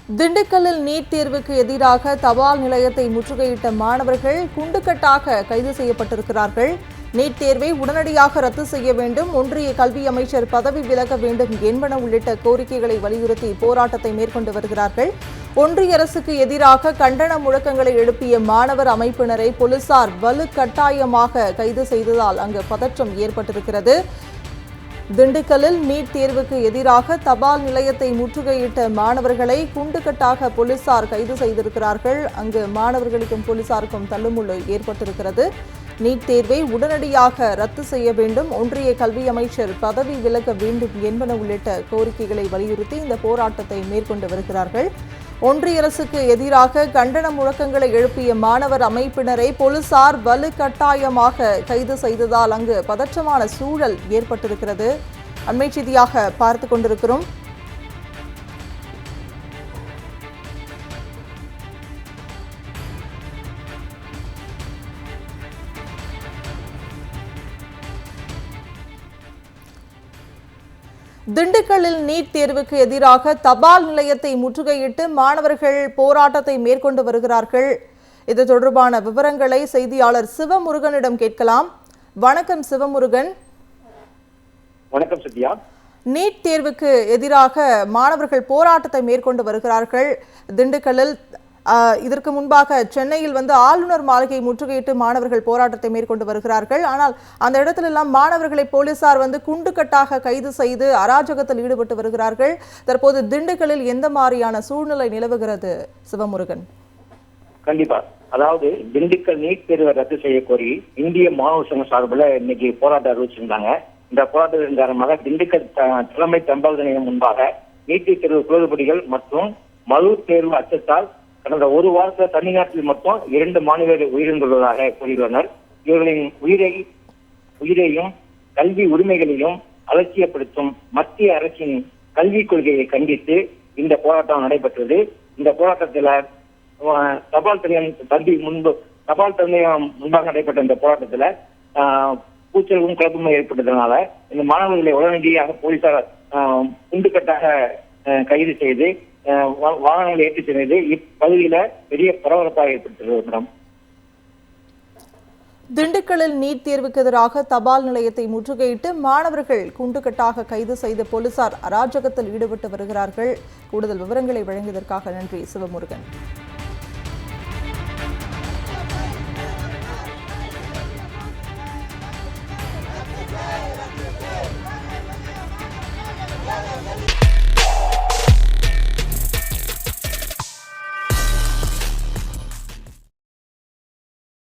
திண்டுக்கல்லில் நீட் தேர்வுக்கு எதிராக தபால் நிலையத்தை முற்றுகையிட்ட மாணவர்கள் குண்டுக்கட்டாக கைது செய்யப்பட்டிருக்கிறார்கள். நீட் தேர்வை உடனடியாக ரத்து செய்ய வேண்டும், ஒன்றிய கல்வி அமைச்சர் பதவி விலக வேண்டும் என்பன உள்ளிட்ட கோரிக்கைகளை வலியுறுத்தி போராட்டத்தை மேற்கொண்டு வருகிறார்கள். ஒன்றிய அரசுக்கு எதிராக கண்டன முழக்கங்களை எழுப்பிய மாணவர் அமைப்பினரை போலீசார் வலுக்கட்டாயமாக கைது செய்ததால் அங்கு பதற்றம் ஏற்பட்டிருக்கிறது. திண்டுக்கல்லில் நீட் தேர்வுக்கு எதிராக தபால் நிலையத்தை முற்றுகையிட்ட மாணவர்களை குண்டுக்கட்டாக போலீசார் கைது செய்திருக்கிறார்கள். அங்கு மாணவர்களுக்கும் போலீசாருக்கும் தள்ளுமுள்ளு ஏற்பட்டிருக்கிறது. நீட் தேர்வை உடனடியாக ரத்து செய்ய வேண்டும், ஒன்றிய கல்வி அமைச்சர் பதவி விலக வேண்டும் என்பன உள்ளிட்ட கோரிக்கைகளை வலியுறுத்தி இந்த போராட்டத்தை மேற்கொண்டு வருகிறார்கள். ஒன்றிய அரசுக்கு எதிராக கண்டன முழக்கங்களை எழுப்பிய மாணவர் அமைப்பினரை போலீசார் வலுக்கட்டாயமாக கைது செய்ததால் அங்கு பதற்றமான சூழல் ஏற்பட்டிருக்கிறது. அண்மை செய்தியாக பார்த்து கொண்டிருக்கிறோம். திண்டுக்கல்லில் நீட் தேர்வுக்கு எதிராக தபால் நிலையத்தை முற்றுகையிட்டு மாணவர்கள் போராட்டத்தை மேற்கொண்டு வருகிறார்கள். இது தொடர்பான விவரங்களை செய்தியாளர் சிவமுருகனிடம் கேட்கலாம். வணக்கம் சிவமுருகன். வணக்கம் சத்யா. நீட் தேர்வுக்கு எதிராக மாணவர்கள் போராட்டத்தை மேற்கொண்டு வருகிறார்கள் திண்டுக்கல்லில். இதற்கு முன்பாக சென்னையில் ஆளுநர் மாளிகை முற்றுகையிட்டு மாணவர்கள் போராட்டத்தை மேற்கொண்டு வருகிறார்கள். ஆனால் அந்த இடத்திலெல்லாம் மாணவர்களை போலீசார் குண்டுக்கட்டாக கைது செய்து அராஜகத்தில் ஈடுபட்டு வருகிறார்கள். தற்போது திண்டுக்கல்லில் எந்த மாதிரியான சூழ்நிலை நிலவுகிறது சிவமுருகன்? கண்டிப்பா, அதாவது திண்டுக்கல் நீட் தேர்வை ரத்து செய்ய கோரி இந்திய மாணவர் சங்கம் சார்பில் இன்னைக்கு போராட்டம் அறிவிச்சிருந்தாங்க. இந்த போராட்டத்தின் காரணமாக திண்டுக்கல் தலைமை தபால் நிலையம் முன்பாக நீட் தேர்வு குளறுபடிகள் மற்றும் மறு தேர்வு அச்சத்தால் கடந்த ஒரு வாரத்தில் தமிழ்நாட்டில் மட்டும் 2 மாணவர்கள் உயிரிழந்துள்ளதாக கூறியுள்ளனர். இவர்களின் உயிரையும் கல்வி உரிமைகளையும் அலட்சியப்படுத்தும் மத்திய அரசின் கல்விக் கொள்கையை கண்டித்து இந்த போராட்டம் நடைபெற்றது. இந்த போராட்டத்தில் தபால் நிலையம் முன்பாக நடைபெற்ற இந்த போராட்டத்தில் கூச்சலும் குழப்பமும் ஏற்பட்டதனால இந்த மாணவர்களை உடனடியாக போலீசார் குண்டுக்கட்டாக கைது செய்து வாகனங்களை ஏற்றி சென்றது இப்பகுதியில பெரிய பரபரப்பாக ஏற்படுத்துகிறது. மேடம், திண்டுக்கல்லில் நீட் தேர்வுக்கு எதிராக தபால் நிலையத்தை முற்றுகையிட்டு மாணவர்கள் குண்டுக்கட்டாக கைது செய்த போலீசார் அராஜகத்தில் ஈடுபட்டு வருகிறார்கள். கூடுதல் விவரங்களை வழங்கியதற்காக நன்றி சிவமுருகன்.